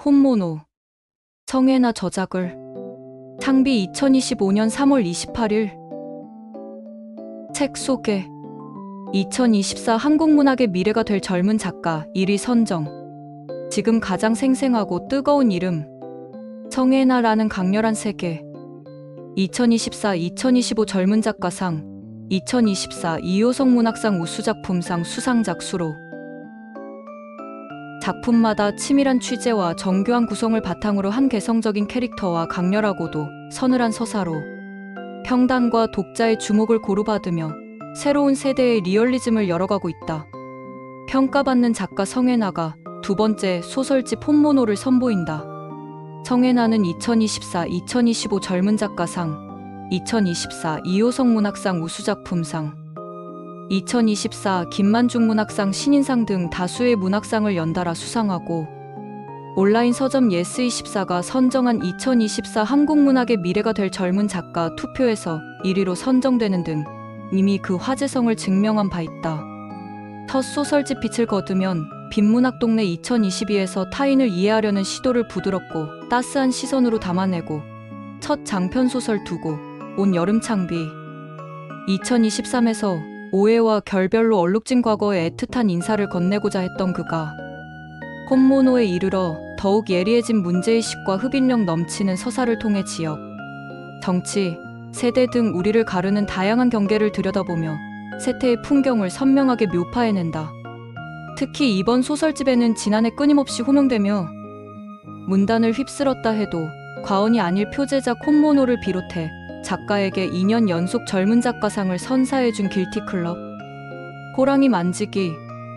혼모노. 성애나 저작을. 창비 2025년 3월 28일. 책 소개. 2024 한국문학의 미래가 될 젊은 작가 1위 선정. 지금 가장 생생하고 뜨거운 이름. 성애나라는 강렬한 세계. 2024-2025 젊은 작가상, 2024 이효성 문학상 우수작품상 수상작 수로. 작품마다 치밀한 취재와 정교한 구성을 바탕으로 한 개성적인 캐릭터와 강렬하고도 서늘한 서사로 평단과 독자의 주목을 고루받으며 새로운 세대의 리얼리즘을 열어가고 있다. 평가받는 작가 성애나가 두 번째 소설집 혼모노를 선보인다. 성애나는 2024-2025 젊은 작가상, 2024 이효성 문학상 우수작품상, 2024 김만중 문학상 신인상 등 다수의 문학상을 연달아 수상하고 온라인 서점 예스24가 선정한 2024 한국문학의 미래가 될 젊은 작가 투표에서 1위로 선정되는 등 이미 그 화제성을 증명한 바 있다. 첫 소설집 빛을 거두면 빈문학 동네 2022에서 타인을 이해하려는 시도를 부드럽고 따스한 시선으로 담아내고 첫 장편 소설 두고 온 여름 창비 2023에서 오해와 결별로 얼룩진 과거에 애틋한 인사를 건네고자 했던 그가 혼모노에 이르러 더욱 예리해진 문제의식과 흡인력 넘치는 서사를 통해 지역, 정치, 세대 등 우리를 가르는 다양한 경계를 들여다보며 세태의 풍경을 선명하게 묘파해낸다. 특히 이번 소설집에는 지난해 끊임없이 호명되며 문단을 휩쓸었다 해도 과언이 아닐 표제작 혼모노를 비롯해 작가에게 2년 연속 젊은 작가상을 선사해준 길티클럽, 호랑이 만지기,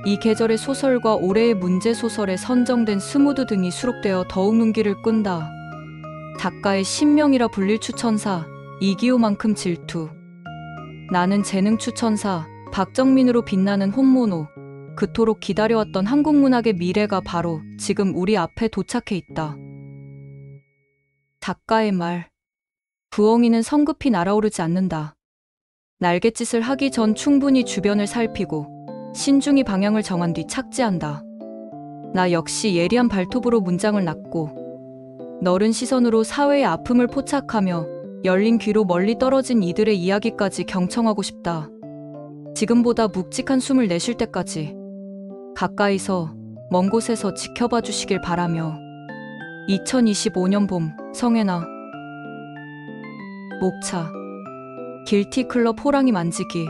이 계절의 소설과 올해의 문제소설에 선정된 스무드 등이 수록되어 더욱 눈길을 끈다. 작가의 신명이라 불릴 추천사, 이기호만큼 질투. 나는 재능 추천사, 박정민으로 빛나는 혼모노. 그토록 기다려왔던 한국문학의 미래가 바로 지금 우리 앞에 도착해 있다. 작가의 말. 부엉이는 성급히 날아오르지 않는다. 날갯짓을 하기 전 충분히 주변을 살피고 신중히 방향을 정한 뒤 착지한다. 나 역시 예리한 발톱으로 문장을 낚고 너른 시선으로 사회의 아픔을 포착하며 열린 귀로 멀리 떨어진 이들의 이야기까지 경청하고 싶다. 지금보다 묵직한 숨을 내쉴 때까지 가까이서 먼 곳에서 지켜봐 주시길 바라며. 2025년 봄, 성애나. 목차. 길티클럽 호랑이 만지기.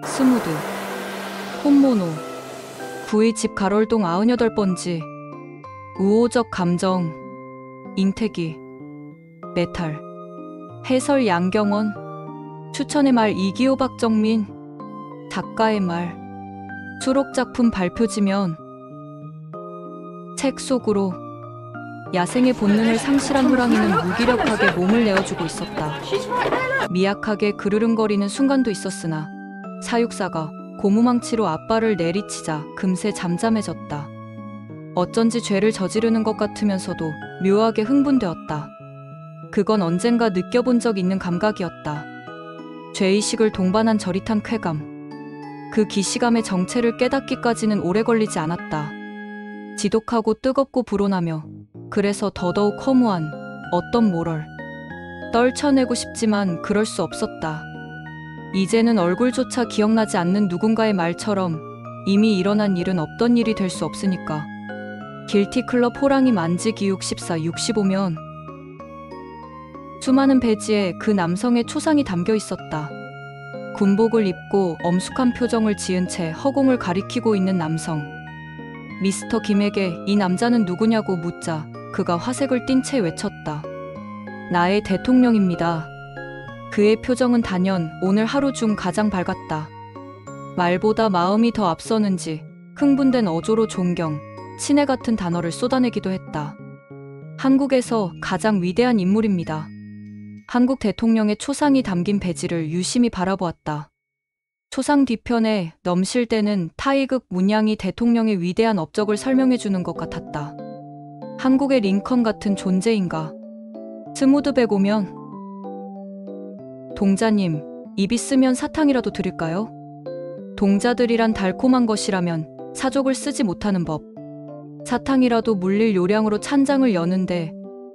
스무드. 혼모노. 구의 집 가롤동 98번지. 우호적 감정. 잉태기. 메탈. 해설 양경원. 추천의 말 이기호 박정민. 작가의 말. 수록작품 발표지면. 책 속으로. 야생의 본능을 상실한 호랑이는 무기력하게 몸을 내어주고 있었다. 미약하게 그르릉거리는 순간도 있었으나 사육사가 고무망치로 앞발을 내리치자 금세 잠잠해졌다. 어쩐지 죄를 저지르는 것 같으면서도 묘하게 흥분되었다. 그건 언젠가 느껴본 적 있는 감각이었다. 죄의식을 동반한 저릿한 쾌감. 그 기시감의 정체를 깨닫기까지는 오래 걸리지 않았다. 지독하고 뜨겁고 불온하며 그래서 더더욱 허무한 어떤 모럴. 떨쳐내고 싶지만 그럴 수 없었다. 이제는 얼굴조차 기억나지 않는 누군가의 말처럼 이미 일어난 일은 없던 일이 될 수 없으니까. 길티클럽 호랑이 만지기 64-65면 수많은 배지에 그 남성의 초상이 담겨 있었다. 군복을 입고 엄숙한 표정을 지은 채 허공을 가리키고 있는 남성. 미스터 김에게 이 남자는 누구냐고 묻자 그가 화색을 띤 채 외쳤다. 나의 대통령입니다. 그의 표정은 단연 오늘 하루 중 가장 밝았다. 말보다 마음이 더 앞서는지 흥분된 어조로 존경, 친애 같은 단어를 쏟아내기도 했다. 한국에서 가장 위대한 인물입니다. 한국 대통령의 초상이 담긴 배지를 유심히 바라보았다. 초상 뒤편에 넘실대는 타이극 문양이 대통령의 위대한 업적을 설명해주는 것 같았다. 한국의 링컨 같은 존재인가. 스무드백 오면. 동자님, 입 있으면 사탕이라도 드릴까요? 동자들이란 달콤한 것이라면 사족을 쓰지 못하는 법. 사탕이라도 물릴 요량으로 찬장을 여는데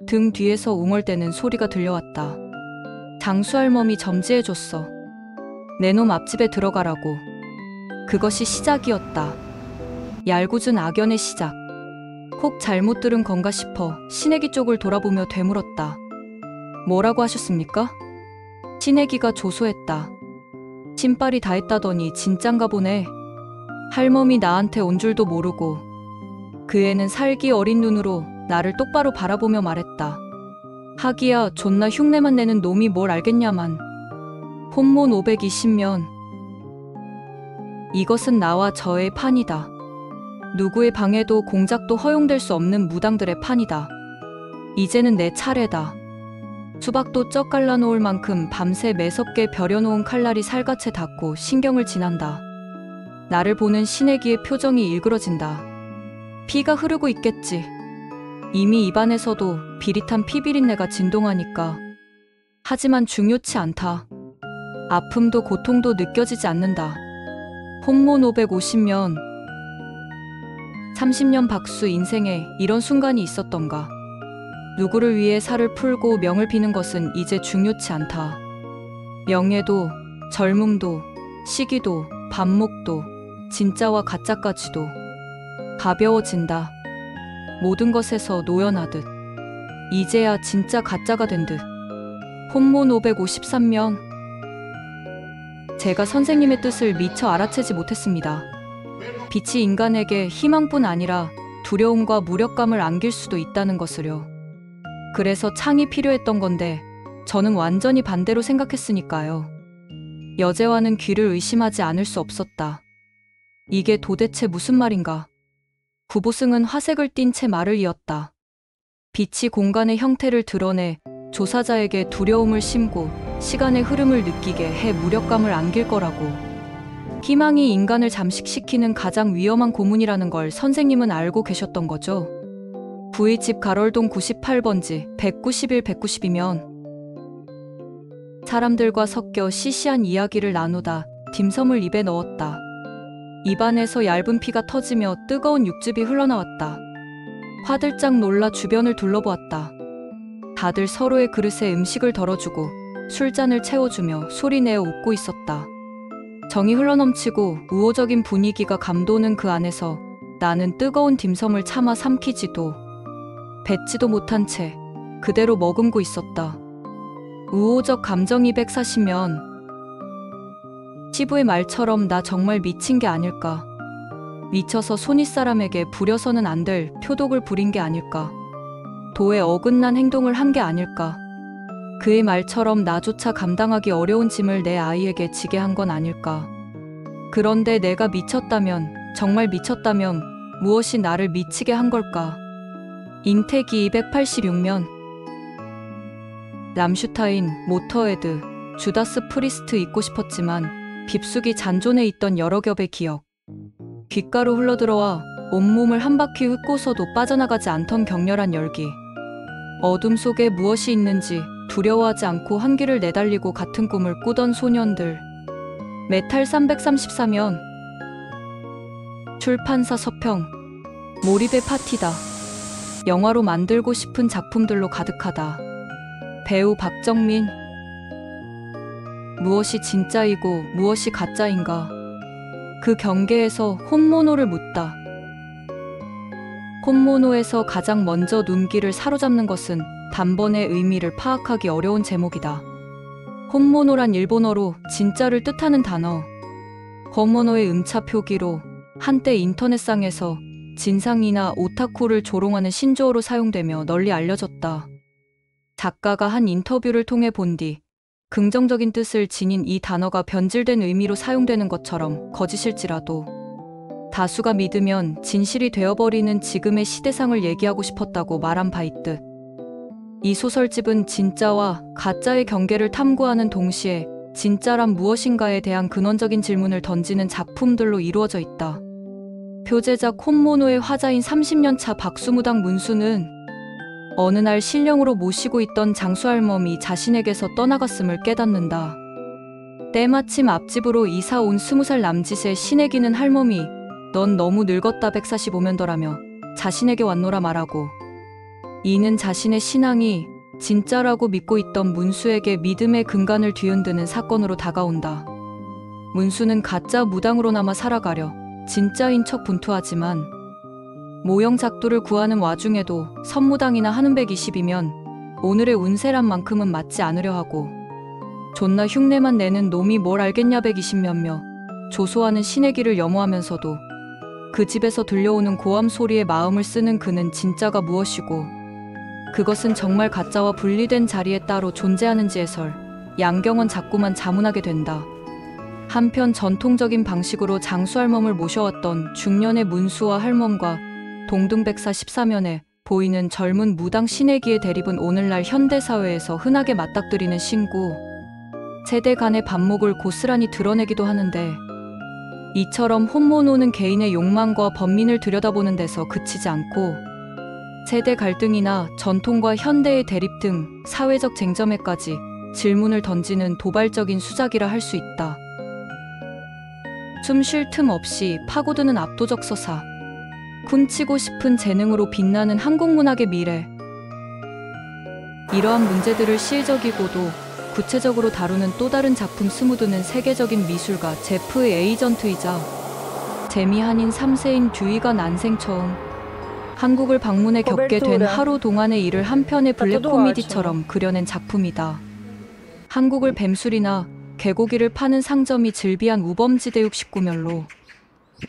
등 뒤에서 웅얼대는 소리가 들려왔다. 장수할멈이 점지해줬어. 내 놈 앞집에 들어가라고. 그것이 시작이었다. 얄궂은 악연의 시작. 혹 잘못 들은 건가 싶어 신애기 쪽을 돌아보며 되물었다. 뭐라고 하셨습니까? 신애기가 조소했다. 신발이 다 했다더니 진짠가 보네. 할멈이 나한테 온 줄도 모르고 그 애는 살기 어린 눈으로 나를 똑바로 바라보며 말했다. 하기야 존나 흉내만 내는 놈이 뭘 알겠냐만. 혼몬 520면. 이것은 나와 저의 판이다. 누구의 방해도 공작도 허용될 수 없는 무당들의 판이다. 이제는 내 차례다. 수박도 쩍 갈라놓을 만큼 밤새 매섭게 벼려놓은 칼날이 살갗에 닿고 신경을 지난다. 나를 보는 신애기의 표정이 일그러진다. 피가 흐르고 있겠지. 이미 입안에서도 비릿한 피비린내가 진동하니까. 하지만 중요치 않다. 아픔도 고통도 느껴지지 않는다. 혼몬 550년. 30년 박수 인생에 이런 순간이 있었던가. 누구를 위해 살을 풀고 명을 비는 것은 이제 중요치 않다. 명예도, 젊음도, 시기도, 반목도, 진짜와 가짜까지도 가벼워진다. 모든 것에서 노연하듯. 이제야 진짜 가짜가 된 듯. 혼몬 553명. 제가 선생님의 뜻을 미처 알아채지 못했습니다. 빛이 인간에게 희망뿐 아니라 두려움과 무력감을 안길 수도 있다는 것을요. 그래서 창이 필요했던 건데 저는 완전히 반대로 생각했으니까요. 여제와는 귀를 의심하지 않을 수 없었다. 이게 도대체 무슨 말인가? 구보승은 화색을 띤 채 말을 이었다. 빛이 공간의 형태를 드러내 조사자에게 두려움을 심고 시간의 흐름을 느끼게 해 무력감을 안길 거라고. 희망이 인간을 잠식시키는 가장 위험한 고문이라는 걸 선생님은 알고 계셨던 거죠. 부이집 가롤동 98번지 191, 190이면 사람들과 섞여 시시한 이야기를 나누다 딤섬을 입에 넣었다. 입안에서 얇은 피가 터지며 뜨거운 육즙이 흘러나왔다. 화들짝 놀라 주변을 둘러보았다. 다들 서로의 그릇에 음식을 덜어주고 술잔을 채워주며 소리내어 웃고 있었다. 정이 흘러넘치고 우호적인 분위기가 감도는 그 안에서 나는 뜨거운 딤섬을 차마 삼키지도 뱉지도 못한 채 그대로 머금고 있었다. 우호적 감정이 140면 시부의 말처럼 나 정말 미친 게 아닐까. 미쳐서 손윗사람에게 부려서는 안 될 표독을 부린 게 아닐까. 도에 어긋난 행동을 한 게 아닐까. 그의 말처럼 나조차 감당하기 어려운 짐을 내 아이에게 지게 한 건 아닐까. 그런데 내가 미쳤다면, 정말 미쳤다면 무엇이 나를 미치게 한 걸까. 잉태기 286면 람슈타인, 모터헤드, 주다스 프리스트 잊고 싶었지만 빕숙이 잔존해 있던 여러 겹의 기억. 귓가로 흘러들어와 온몸을 한 바퀴 훑고서도 빠져나가지 않던 격렬한 열기. 어둠 속에 무엇이 있는지 두려워하지 않고 한 길을 내달리고 같은 꿈을 꾸던 소년들. 메탈 334면 출판사 서평. 몰입의 파티다. 영화로 만들고 싶은 작품들로 가득하다. 배우 박정민. 무엇이 진짜이고 무엇이 가짜인가. 그 경계에서 혼모노를 묻다. 혼모노에서 가장 먼저 눈길을 사로잡는 것은 단번에 의미를 파악하기 어려운 제목이다. 혼모노란 일본어로 진짜를 뜻하는 단어. 거모노의 음차 표기로 한때 인터넷상에서 진상이나 오타쿠를 조롱하는 신조어로 사용되며 널리 알려졌다. 작가가 한 인터뷰를 통해 본 뒤 긍정적인 뜻을 지닌 이 단어가 변질된 의미로 사용되는 것처럼 거짓일지라도 다수가 믿으면 진실이 되어버리는 지금의 시대상을 얘기하고 싶었다고 말한 바 있듯, 이 소설집은 진짜와 가짜의 경계를 탐구하는 동시에 진짜란 무엇인가에 대한 근원적인 질문을 던지는 작품들로 이루어져 있다. 표제작 혼모노의 화자인 30년차 박수무당 문수는 어느 날 신령으로 모시고 있던 장수할멈이 자신에게서 떠나갔음을 깨닫는다. 때마침 앞집으로 이사 온 20살 남짓의 신애기는 할멈이 "넌 너무 늙었다 145면더라며 자신에게 왔노라 말하고, 이는 자신의 신앙이 진짜라고 믿고 있던 문수에게 믿음의 근간을 뒤흔드는 사건으로 다가온다. 문수는 가짜 무당으로 남아 살아가려 진짜인 척 분투하지만 모형 작두를 구하는 와중에도 선무당이나 하는 120이면 오늘의 운세란 만큼은 맞지 않으려 하고, 존나 흉내만 내는 놈이 뭘 알겠냐 120몇며 조소하는 신의 길을 염호하면서도 그 집에서 들려오는 고함 소리에 마음을 쓰는 그는 진짜가 무엇이고 그것은 정말 가짜와 분리된 자리에 따로 존재하는지에설 양경은 자꾸만 자문하게 된다. 한편 전통적인 방식으로 장수할멈을 모셔왔던 중년의 문수와 할멈과 동등백사 14면에 보이는 젊은 무당 신혜기의 대립은 오늘날 현대사회에서 흔하게 맞닥뜨리는 신구 세대 간의 반목을 고스란히 드러내기도 하는데, 이처럼 혼모노는 개인의 욕망과 번민을 들여다보는 데서 그치지 않고 세대 갈등이나 전통과 현대의 대립 등 사회적 쟁점에까지 질문을 던지는 도발적인 수작이라 할 수 있다. 숨 쉴 틈 없이 파고드는 압도적 서사, 훔치고 싶은 재능으로 빛나는 한국 문학의 미래. 이러한 문제들을 시의적이고도 구체적으로 다루는 또 다른 작품 스무드는 세계적인 미술가 제프의 에이전트이자 재미한인 3세인 듀이가 난생 처음 한국을 방문해 겪게 된 하루 동안의 일을 한 편의 블랙 코미디처럼 그려낸 작품이다. 한국을 뱀술이나 개고기를 파는 상점이 즐비한 우범지대 69면로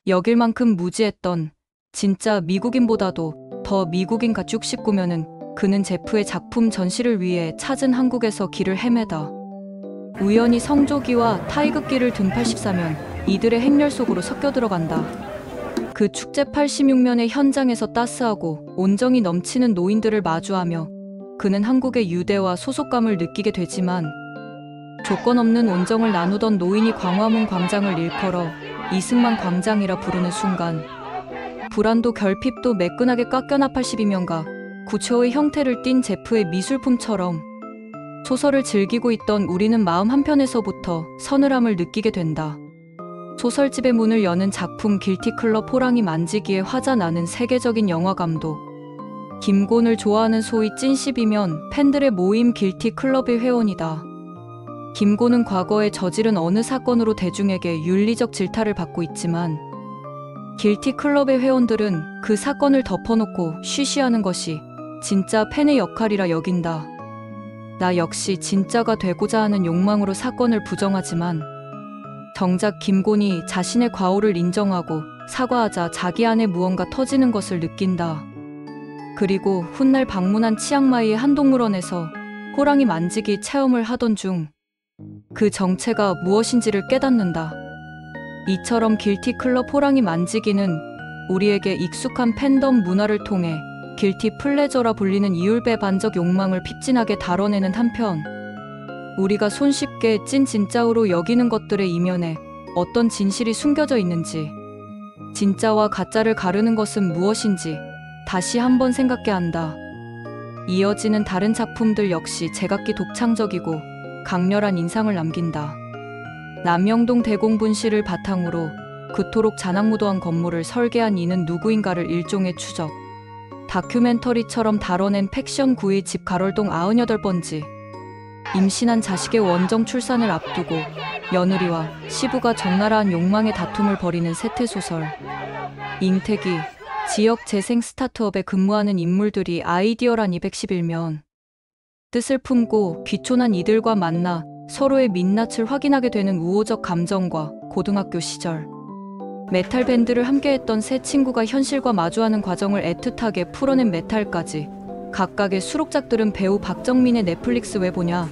여길 만큼 무지했던 진짜 미국인보다도 더 미국인 같 69면은 그는 제프의 작품 전시를 위해 찾은 한국에서 길을 헤매다 우연히 성조기와 타이극기를 든 84면 이들의 행렬 속으로 섞여 들어간다. 그 축제 86면의 현장에서 따스하고 온정이 넘치는 노인들을 마주하며 그는 한국의 유대와 소속감을 느끼게 되지만, 조건 없는 온정을 나누던 노인이 광화문 광장을 일컬어 이승만 광장이라 부르는 순간 불안도 결핍도 매끈하게 깎여나 82면가 구초의 형태를 띤 제프의 미술품처럼 소설을 즐기고 있던 우리는 마음 한편에서부터 서늘함을 느끼게 된다. 소설집의 문을 여는 작품 길티클럽 호랑이 만지기에 화자 나는 세계적인 영화 감독 김곤을 좋아하는 소위 찐10이면 팬들의 모임 길티클럽의 회원이다. 김곤은 과거에 저지른 어느 사건으로 대중에게 윤리적 질타를 받고 있지만 길티클럽의 회원들은 그 사건을 덮어놓고 쉬쉬하는 것이 진짜 팬의 역할이라 여긴다. 나 역시 진짜가 되고자 하는 욕망으로 사건을 부정하지만 정작 김곤이 자신의 과오를 인정하고 사과하자 자기 안에 무언가 터지는 것을 느낀다. 그리고 훗날 방문한 치앙마이의 한 동물원에서 호랑이 만지기 체험을 하던 중 그 정체가 무엇인지를 깨닫는다. 이처럼 길티클럽 호랑이 만지기는 우리에게 익숙한 팬덤 문화를 통해 길티 플레저라 불리는 이율배반적 욕망을 핍진하게 다뤄내는 한편, 우리가 손쉽게 찐 진짜로 여기는 것들의 이면에 어떤 진실이 숨겨져 있는지, 진짜와 가짜를 가르는 것은 무엇인지 다시 한번 생각해 한다. 이어지는 다른 작품들 역시 제각기 독창적이고 강렬한 인상을 남긴다. 남영동 대공분실을 바탕으로 그토록 자나무도한 건물을 설계한 이는 누구인가를 일종의 추적, 다큐멘터리처럼 다뤄낸 팩션 9의 집 가롤동 98번지, 임신한 자식의 원정 출산을 앞두고 며느리와 시부가 적나라한 욕망의 다툼을 벌이는 세태소설, 잉태기, 지역 재생 스타트업에 근무하는 인물들이 아이디어란 211면, 뜻을 품고 귀촌한 이들과 만나 서로의 민낯을 확인하게 되는 우호적 감정과 고등학교 시절 메탈 밴드를 함께했던 세 친구가 현실과 마주하는 과정을 애틋하게 풀어낸 메탈까지 각각의 수록작들은 배우 박정민의 넷플릭스 왜 보냐,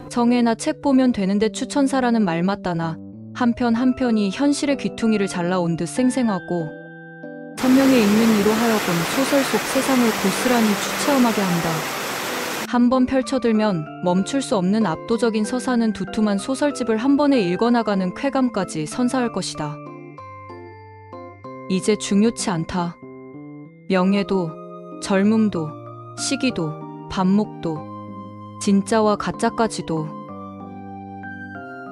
정해나 책 보면 되는데 추천사라는 말 맞다나 한편 한편이 현실의 귀퉁이를 잘라온 듯 생생하고 선명의 읽는 이로 하여금 소설 속 세상을 고스란히 추체험하게 한다. 한번 펼쳐들면 멈출 수 없는 압도적인 서사는 두툼한 소설집을 한 번에 읽어나가는 쾌감까지 선사할 것이다. 이제 중요치 않다. 명예도, 젊음도, 시기도, 반목도, 진짜와 가짜까지도.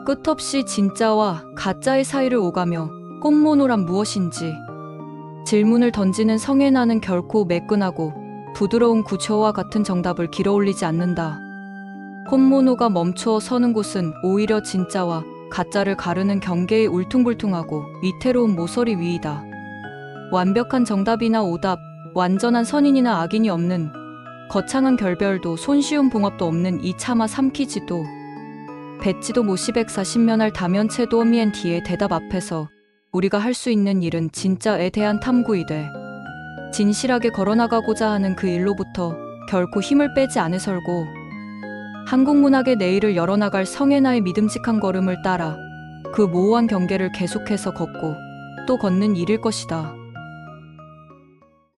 끝없이 진짜와 가짜의 사이를 오가며 꽃모노란 무엇인지, 질문을 던지는 성애나는 결코 매끈하고 부드러운 구초와 같은 정답을 길어올리지 않는다. 콧모노가 멈추어 서는 곳은 오히려 진짜와 가짜를 가르는 경계의 울퉁불퉁하고 위태로운 모서리 위이다. 완벽한 정답이나 오답, 완전한 선인이나 악인이 없는, 거창한 결별도 손쉬운 봉합도 없는 이 차마 삼키지도 뱉지도 못이 140면할 다면체도 미엔 뒤의 대답 앞에서 우리가 할 수 있는 일은 진짜에 대한 탐구이되 진실하게 걸어나가고자 하는 그 일로부터 결코 힘을 빼지 않으설고 한국 문학의 내일을 열어나갈 성애나의 믿음직한 걸음을 따라 그 모호한 경계를 계속해서 걷고 또 걷는 일일 것이다.